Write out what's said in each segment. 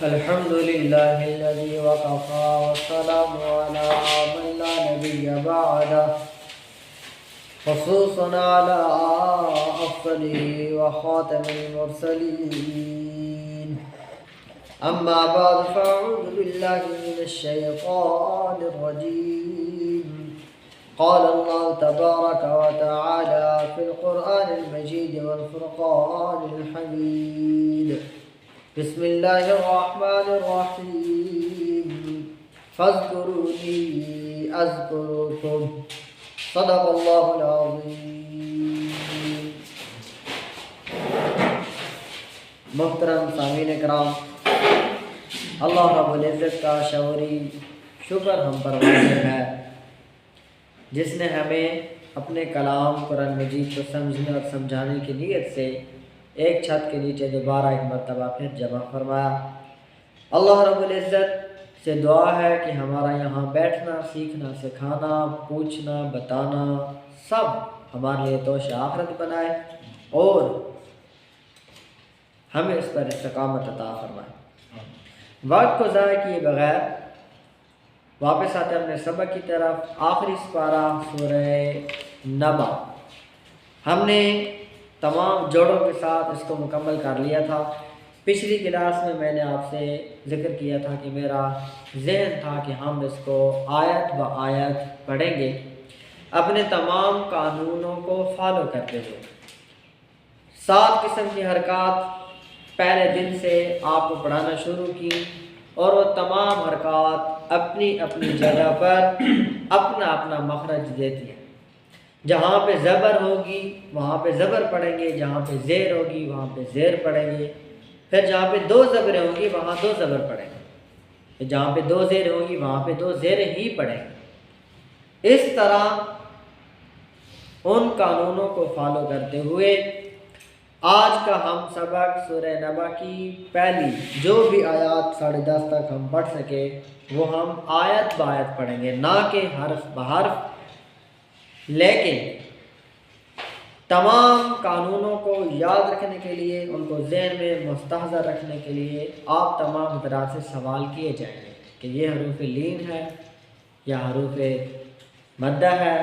अल्हम्दुलिल्लाहिल्लज़ी वक़फ़ा वस्सलामु अला मन ला नबिय्य बअदा ख़ुसूसन अला अफ़्ज़ली व ख़ातमिल मुरसलीन अम्मा बअद फ़अऊज़ु बिल्लाहि मिनश शैतानिर रजीम क़ाल अल्लाहु तबारक व तआला फ़िल क़ुरआनिल मजीद वल फ़ुरक़ानिल हमीद बिस्मिल्लाहिर्रहमानिर्रहीम फ़ज़्कुरूनी अज़्कुरुकुम सदक़ल्लाहुल अज़ीम। मुहतरम सामीन इकराम, अल्लाह रब्बुल इज़्ज़त का शौरी शुक्र हम पर वाजिब है जिसने हमें अपने कलाम कुरान मजीद को समझने और समझाने की नीयत से एक छत के नीचे दोबारा एक मरतबा फिर जमा फरमाया। अल्लाह रब्बुल इज़्ज़त से दुआ है कि हमारा यहाँ बैठना, सीखना, सिखाना, पूछना, बताना सब हमारे लिए तोश आखिरत बनाए और हमें इस पर इस्तिकामत अता फरमाए। वक्त को ज़ाया किए बगैर वापस आते अपने सबक की तरफ। आखिरी पारा सूरह नबा हमने तमाम जोड़ों के साथ इसको मुकम्मल कर लिया था। पिछली क्लास में मैंने आपसे ज़िक्र किया था कि मेरा ज़हन था कि हम इसको आयत ब आयत पढ़ेंगे अपने तमाम कानूनों को फॉलो करते हुए। 7 किस्म की हरकत पहले दिन से आपको पढ़ाना शुरू की और वो तमाम हरकत अपनी अपनी जगह पर अपना अपना मखरज देती है। जहाँ पे ज़बर होगी वहाँ पे ज़बर पढ़ेंगे, जहाँ पे ज़ेर होगी वहाँ पे ज़ेर पढ़ेंगे, फिर जहाँ पे 2 ज़बरें होंगी वहाँ 2 ज़बर पढ़ेंगे, जहाँ पे 2 ज़ेर होंगी वहाँ पे 2 ज़ेर ही पढ़ेंगे। इस तरह उन कानूनों को फॉलो करते हुए आज का हम सबक सूरह नबा की पहली जो भी आयत 10:30 तक हम पढ़ सके वो हम आयत ब आयत पढ़ेंगे, ना कि हर्फ ब हर्फ। लेकिन तमाम कानूनों को याद रखने के लिए, उनको ज़हन में मुस्तहज़र रखने के लिए आप तमाम तरह से सवाल किए जाएंगे कि ये हरूफ लीन है या हरूफ मद्दा है,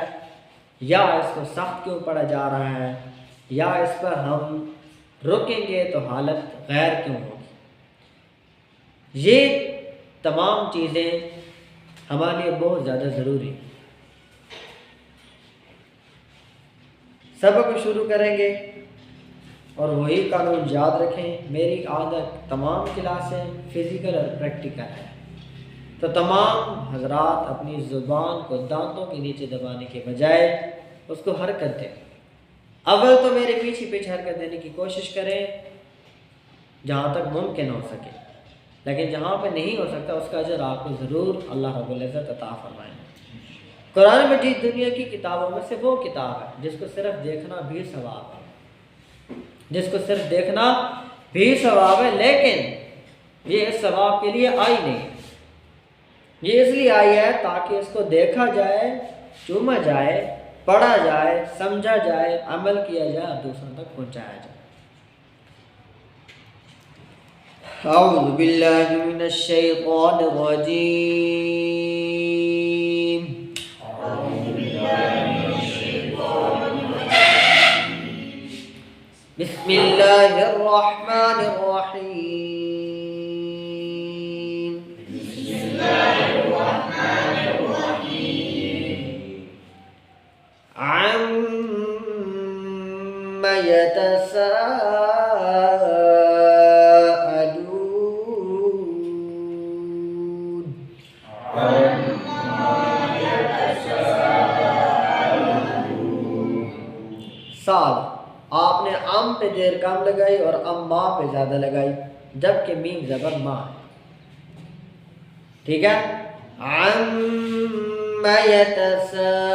या इसको सख्त क्यों पढ़ा जा रहा है, या इस पर हम रुकेंगे तो हालत गैर क्यों होगी। ये तमाम चीज़ें हमारे लिए बहुत ज़्यादा ज़रूरी हैं। सबक शुरू करेंगे और वही कानून याद रखें। मेरी आदत तमाम क्लासें फ़िज़िकल और प्रैक्टिकल है, तो तमाम हजरात अपनी ज़ुबान को दांतों के नीचे दबाने के बजाय उसको हरकत दें। अव्वल तो मेरे पीछे पीछे हरकत देने की कोशिश करें जहाँ तक मुमकिन हो सके, लेकिन जहाँ पे नहीं हो सकता उसका अजर आपको ज़रूर अल्लाह रब्बुल इज़्ज़त अता फरमाएंगे। कुरान मजीद दुनिया की किताबों में से वो किताब है जिसको सिर्फ देखना भी सवाब है, जिसको सिर्फ देखना भी सवाब है, लेकिन ये इस सवाब के लिए आई नहीं। ये इसलिए आई है ताकि इसको देखा जाए, चूमा जाए, पढ़ा जाए, समझा जाए, अमल किया जाए और दूसरों तक पहुँचाया जाए। अऊज़ु बिल्लाहि मिनश शैतानिर रजीम। बिस्मिल्लाहिर्रहमानिर्रहीम। अम्मा यतसाअलून। साल आपने आम पे देर कम लगाई और अम्मा पे ज़्यादा लगाई, जबकि मीम ज़बर मा है। ठीक है। अम्मा यतसाअलून।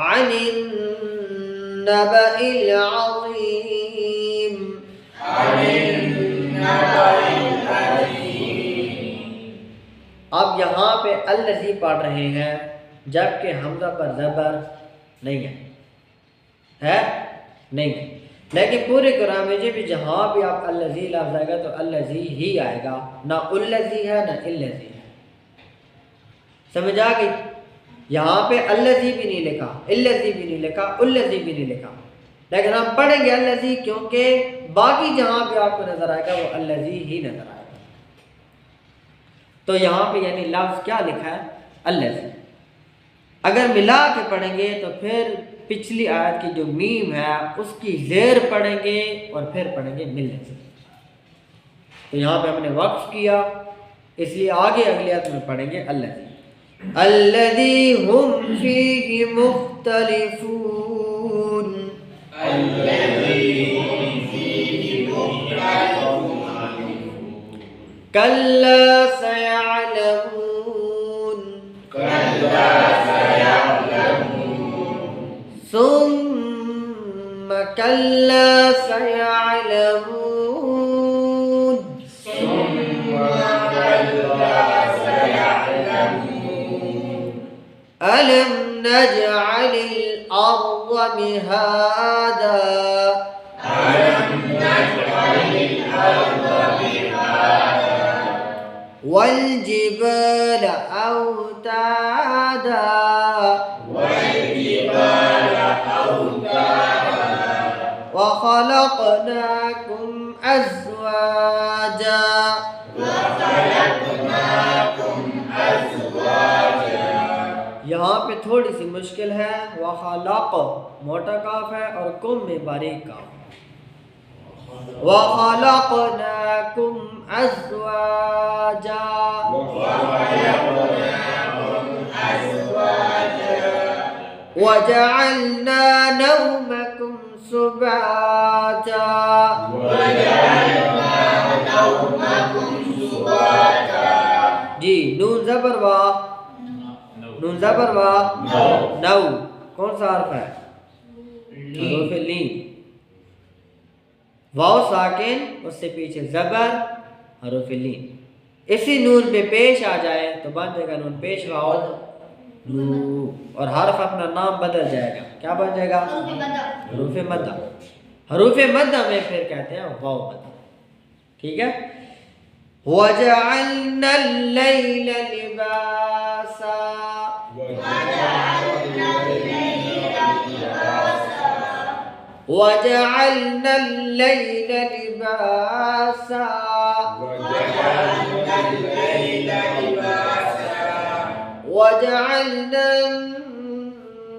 अनिन नबइल अज़ीम। अब यहाँ पे अल्लज़ी पढ़ रहे हैं जबकि हमज़ा पर ज़बर नहीं है नहीं है। लेकिन पूरे कुरान में जब भी जहाँ भी आप अल्लज़ी लफ्ज़ आएगा तो अल्लज़ी ही आएगा, ना उल्लज़ी है ना इल्लज़ी है। समझ आ गई? यहाँ पे अल्लज़ी भी नहीं लिखा, इल्लज़ी भी नहीं लिखा, उल्लज़ी भी नहीं लिखा, लेकिन हम पढ़ेंगे अल्लज़ी क्योंकि बाकी जहाँ भी आपको नज़र आएगा वो अल्लज़ी ही नज़र आएगा। तो यहाँ पे यानी लफ्ज़ क्या लिखा है? अल्लज़ी। अगर मिला के पढ़ेंगे तो फिर पिछली आयत की जो मीम है उसकी ज़ेर पढ़ेंगे और फिर पढ़ेंगे मिल्लज़ी। तो यहाँ पे हमने वक्फ किया, इसलिए आगे अगली आयत में पढ़ेंगे अल्लज़ी। अल्लज़ी हुम फीहि मुख्तलिफून, कल्ला सयअलमून, सुम्मा कल्ला सयअलमून, अलम नजअलिल अर्ज़ मिहादा, वल जिबाल औतादा, व खलक़नाकुम अज़वाजा। यहाँ पे थोड़ी सी मुश्किल है, व खलक़ मोटा काफ है और कुम में बारीक काफ। व खलक़नाकुम अज़वाजा, व जअलना नौमकुम सुबाता, जी नून ज़बर वा, नून ज़बर वा नौ कौन सा हर्फ है? हरूफ लीन। वाव साकिन उससे पीछे ज़बर हरूफ लीन, इसी नून पे पेश आ जाए तो बन जाएगा नून पेश वाव नू, और हर्फ अपना नाम बदल जाएगा, क्या बन जाएगा? हरूफ मद्दा। हरूफ मद्दा में फिर कहते हैं वाव मद्दा। ठीक है। वजअलना लैला लिबासा, वजअलना लैला लिबासा, वजअलना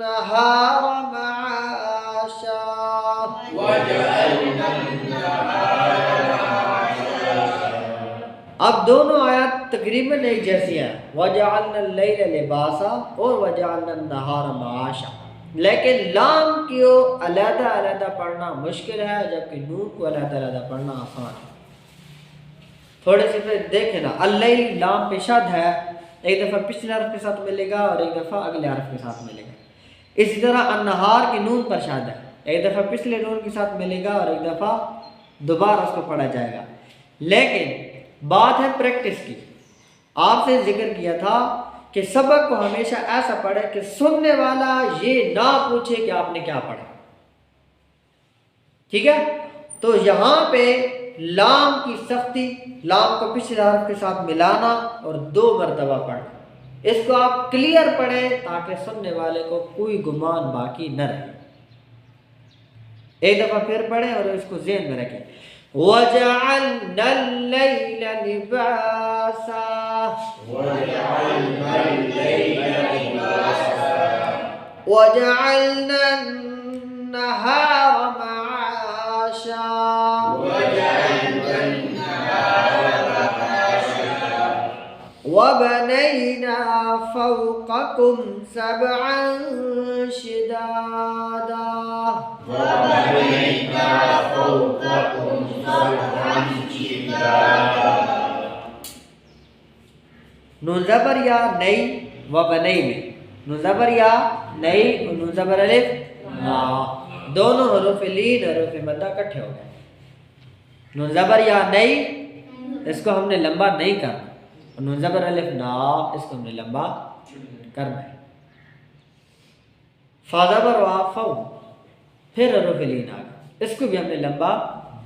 नहार मआशा, अब दोनों आयत तकरीबन एक जैसी हैं, वजअलना लैला लिबासा और वजअलना नहार मआशा, लेकिन लाम को अलहदा अलहदा पढ़ना मुश्किल है जबकि नून को अलहदा अलहदा पढ़ना आसान है। थोड़े से फिर देखें ना, अल्लैल लाम पे शद है, एक दफ़ा पिछले हर्फ के साथ मिलेगा और एक दफ़ा अगले हर्फ के साथ मिलेगा। इसी तरह अन्नहार की नून पर शद है, एक दफ़ा पिछले नून के साथ मिलेगा और एक दफ़ा दोबारा उसको पढ़ा जाएगा। लेकिन बात है प्रैक्टिस की। आपसे जिक्र किया था कि सबक को हमेशा ऐसा पढ़े कि सुनने वाला ये ना पूछे कि आपने क्या पढ़ा। ठीक है। तो यहाँ पे लाम की सख्ती, लाम को पिछले हर्फ के साथ मिलाना और 2 मरतबा पढ़ना, इसको आप क्लियर पढ़ें ताकि सुनने वाले को कोई गुमान बाकी न रहे। एक दफा फिर पढ़ें और इसको ज़हन में रखें। वजअलना लैला लिबासा, वजअलना नहार मआशा, वबनैना फौक़कुम सबअन शिदादा, नून ज़बर या नई व बनई में नून ज़बर या नई और नून ज़बर अलिफ ना, दोनों हरूफ लीन हरूफ मद्दा इकट्ठे हो गए। नून ज़बर या नई, इसको हमने लंबा नहीं करना, नून ज़बर अलिफ ना, इसको हमने लंबा करना है। फा ज़बर वा फौ, फिर हरूफ लीन आ गया, इसको भी हमने लंबा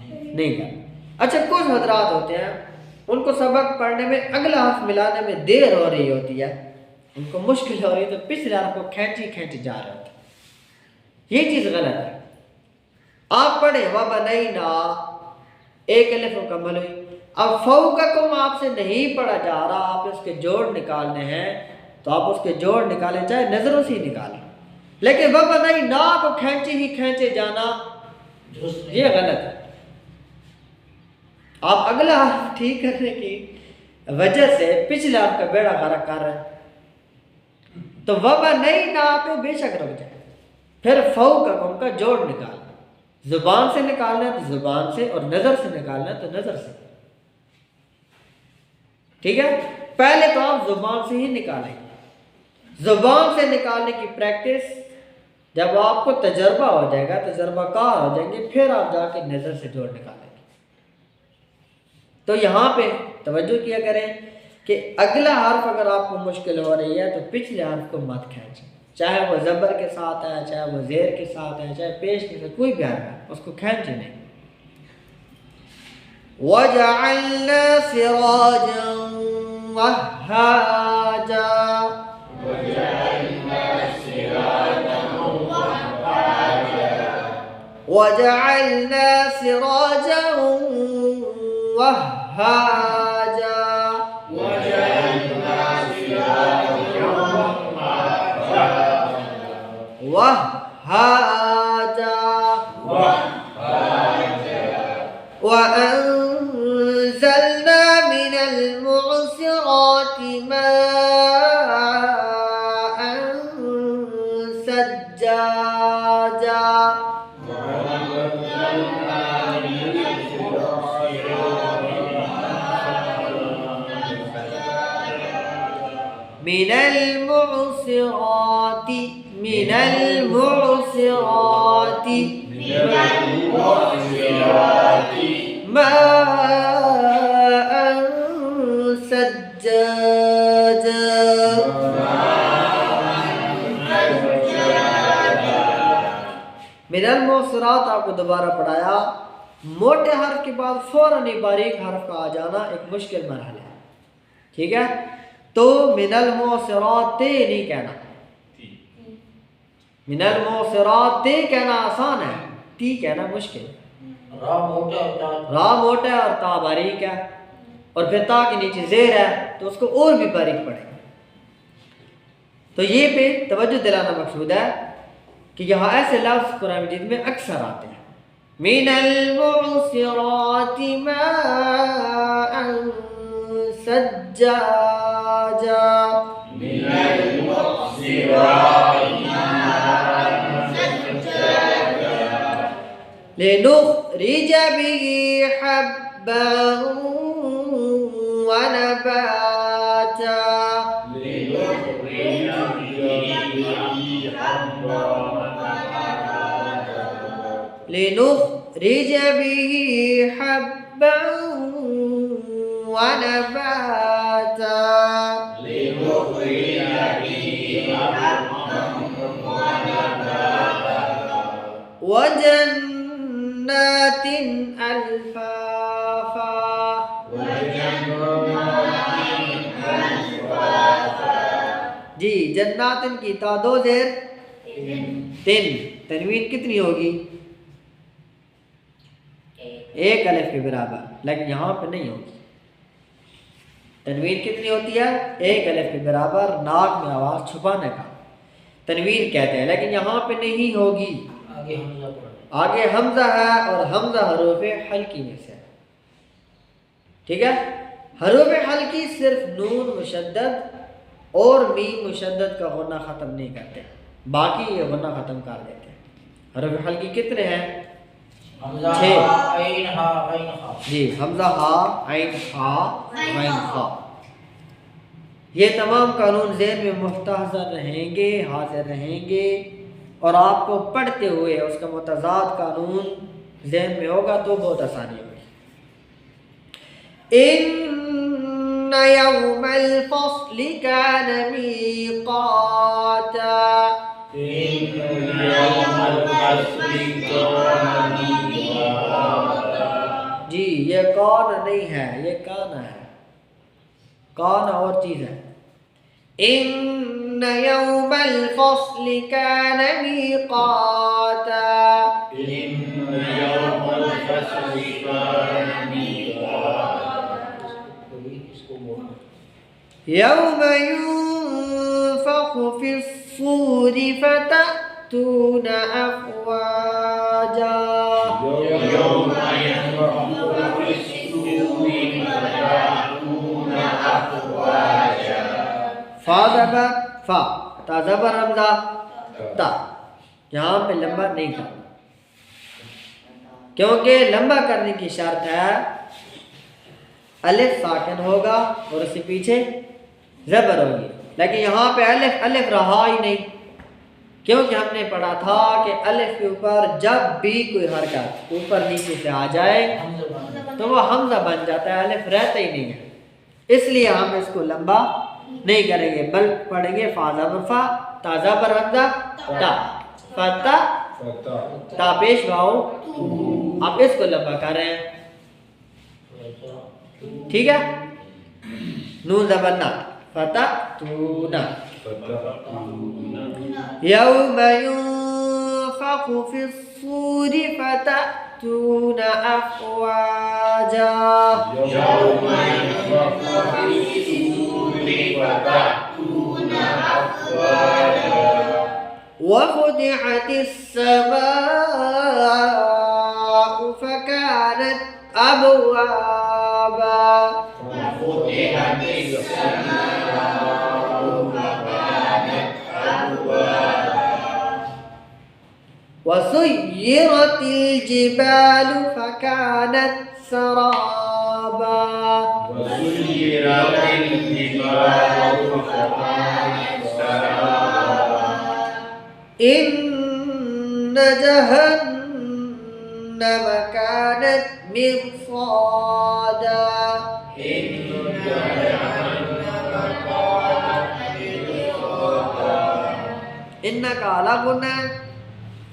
नहीं करना। अच्छा, कुछ हजरात होते हैं उनको सबक पढ़ने में अगला हर्फ मिलाने में देर हो रही होती है, उनको मुश्किल हो रही है, तो पिछले हर्फ को खींची जा रहे होते हैं। ये चीज़ गलत है। आप पढ़े व बनैना, एक अलिफ मुकम्मल हुई। अब फौककुम आपसे नहीं पढ़ा जा रहा, आप उसके जोड़ निकालने हैं तो आप उसके जोड़ निकालें, चाहे नजरों से ही निकालें, लेकिन व बनैना को खींचे जाना ये गलत है। आप अगला हर्फ ठीक करने की वजह से पिछले हर्फ का बेड़ा गर्क कर रहे हैं। तो व बनैना पे बेशक रुक जाए, फिर फौककुम का जोड़ निकालना, जुबान से निकालना है तो जुबान से, और नजर से निकालना है तो नजर से। ठीक है, पहले तो आप जुबान से ही निकालेंगे। जुबान से निकालने की प्रैक्टिस जब आपको तजर्बा हो जाएगा, तजर्बाकार हो जाएंगे, फिर आप जाके नजर से जोड़ निकालेंगे। तो यहाँ पे तवज्जो किया करें कि अगला हर्फ अगर आपको मुश्किल हो रही है तो पिछले हर्फ को मत खींचें, चाहे वो ज़बर के साथ है, चाहे वो ज़ेर के साथ है, चाहे पेश के साथ, कोई भी हर्फ है, उसको खींचे नहीं। वजअलना सिराजन वहाजा, वजअलना सिराजन वहाजा, वहाजा वअंज़लना मिनल मुअसिराति माअन सज्जाजा, मिनल मुअसिराति, मिनल मुअसिराति माअन सज्जाजा। मिनल मुअसिरात आपको दोबारा पढ़ाया, मोटे हर्फ के बाद फौरन ही बारीक हर्फ का आ जाना एक मुश्किल मरहला है। ठीक है, तो मिनल मुअसिराते नहीं कहना, मिनल मुअसिराते कहना आसान है, ती कहना मुश्किल। रा मोटा है और ता बारीक है, और फिर ता के नीचे जेर है तो उसको और भी बारीक पड़ेगा। तो ये पे तवज्जो दिलाना मकसूद है कि यहाँ ऐसे लफ्ज़ कुरान मजीद में अक्सर आते हैं, मिनल मुअसिराति माअन सज्जाजा, मिनल मुअसिराति माअन सज्जाजा, लिनुख़रिज बिही हब्बन व नबाता, लिनुख़रिज बिही हब्बन व नबाता, व जन्नातिन अल्फाफा, जी जन्नातिन की ता दो जेर तीन, तनवीन कितनी होगी? एक अलिफ के बराबर, लेकिन यहाँ पे नहीं होगी। तनवीन कितनी होती है? एक अलिफ के बराबर, नाक में आवाज़ छुपाने का तनवीन कहते हैं, लेकिन यहाँ पे नहीं होगी। आगे हमजा है और हमजा हरूफ हल्की में से। ठीक है, हरूफ हल्की सिर्फ नून मुशद्दद और मीम मुशद्दद का गुन्ना ख़त्म नहीं करते, बाकी ये गुन्ना ख़त्म कर देते हैं। हरूफ हल्की कितने हैं? 6। जी, हमजा हा आइन हा आइन हा। ये तमाम कानून ज़हन में मुख्तसर रहेंगे, हाजिर रहेंगे, और आपको पढ़ते हुए उसका मुतज़ाद कानून ज़हन में होगा तो बहुत आसानी होगी। यौमल फ़स्ल कान मीक़ाता। जी, ये कौन नहीं है, ये कान है। कौन और चीज़ है। इन्न यौमल फ़स्ल कान मीक़ाता। यौम युन्फ़ख़ु फ़िस्सूरि फ़तअतून अफ़वाजा। फा ज़बर फा, ता ज़बर हमज़ा ता, यहाँ पे लंबा नहीं करना, क्योंकि लंबा करने की शर्त है अलिफ साकिन होगा और उसके पीछे ज़बर होगी। लेकिन यहाँ पे अलिफ अलिफ रहा ही नहीं, क्योंकि हमने पढ़ा था कि अलिफ के ऊपर जब भी कोई हरकत ऊपर नीचे से आ जाए तो वो हमज़ा बन जाता है, अलिफ रहता ही नहीं है। इसलिए हम इसको लंबा नहीं करेंगे, बल पढ़ेंगे फा ज़बर फा, ता ज़बर हमज़ा ता, फता ता पेश वाओ। आप इसको लंबा कर रहे हैं, ठीक है। नून ज़बर ना, फतअतूना। यौम युन्फ़ख़ु फ़िस्सूरि फ़तअतून अफ़वाजा। वफ़ुतिहतिस समाअ फ़कानत अबवाबा। वसुय्यिरतिल जिबालु फ़कानत सराबा। इन्न जहन्नम कानत मिर्सादा। इन्ना का अलग गुन्ना है,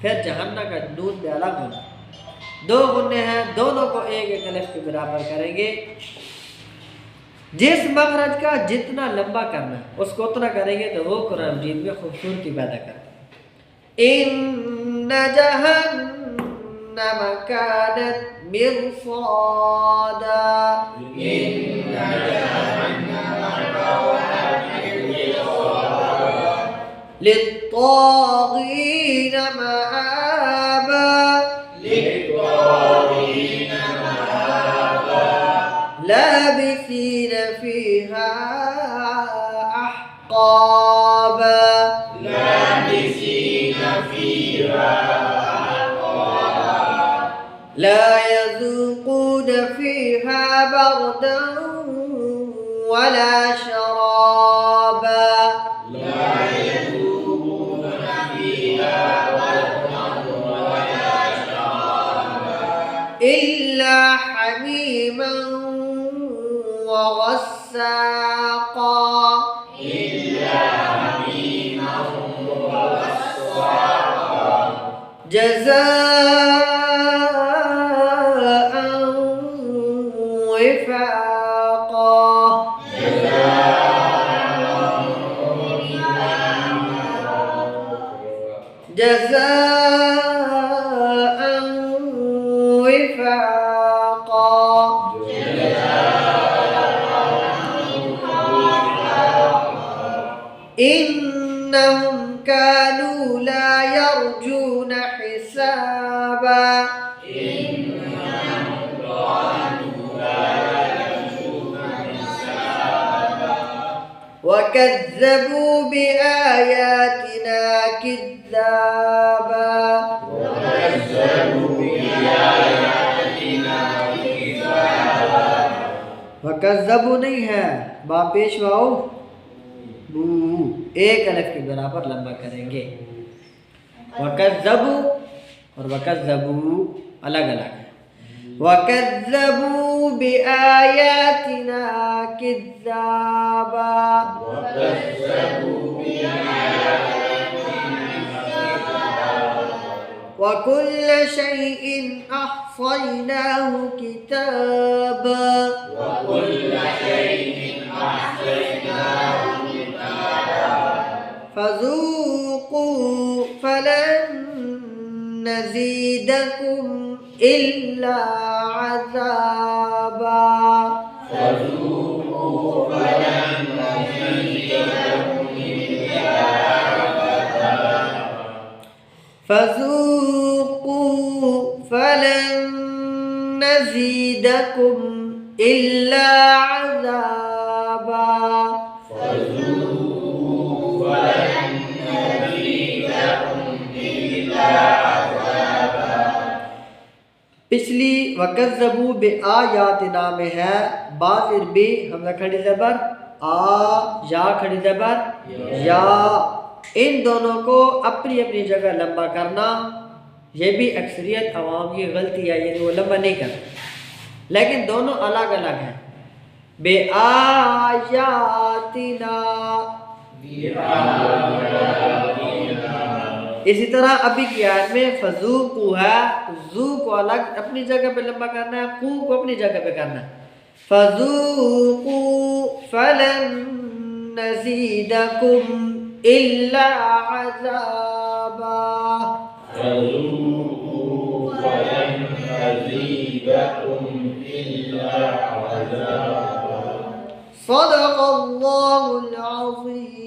फिर जहन्नम का नून भी अलग गुन्ना। दो गुन्ने हैं, दोनों को एक एक अलिफ के बराबर करेंगे। जिस मखरज का जितना लंबा करना है उसको उतना करेंगे तो वो कुरान मजीद में खूबसूरती पैदा करता है। इन्न जहन्नम कानत मिर्सादा। लित्तागीन मआबा। लाबिसीन फीहा अहक़ाबा। ला यज़ूक़ून फीहा बरदन वला शराबा। इल्ला हमीमन व गस्साक़ा। जज़ाअन विफ़ाक़ा। जज़ाअन विफ़ाक़ा। इन्नहुम कानू ला यरजून हिसाबा। वकज़्ज़बू बिआयातिना किज़्ज़ाबा। वकज़्ज़बू नहीं है, बा पेश वाओ बू, एक अलिफ के बराबर लंबा करेंगे। वकज़्ज़बू और वकज़्ज़बू अलग अलग है। वकज़्ज़बू बिआयातिना किज़्ज़ाबा वकुल्ल शैइन अहसैनाहु किताबा फज़ूक़ू फलन नज़ीदकुम इल्ला अज़ाबा फज़ूक़ू फलन नज़ीदकुम इल्ला अज़ाबा पिछली वकज़्ज़बू बिआयातिना में है बाज़िर बी हमज़ा खड़ी ज़बर आ या खड़ी ज़बर या, इन दोनों को अपनी अपनी जगह लंबा करना ये भी अक्सरियत अवाम की गलती है, यानी वो लंबा नहीं करते, लेकिन दोनों अलग अलग हैं। बिआयातिना इसी तरह अभी की आयत में फज़ूक़ू है, जू को अलग अपनी जगह पे लंबा करना है, कू को अपनी जगह पे करना है। फज़ूक़ू फलन नज़ीदकुम इल्ला अज़ाबा सदक़ल्लाहुल अज़ीम।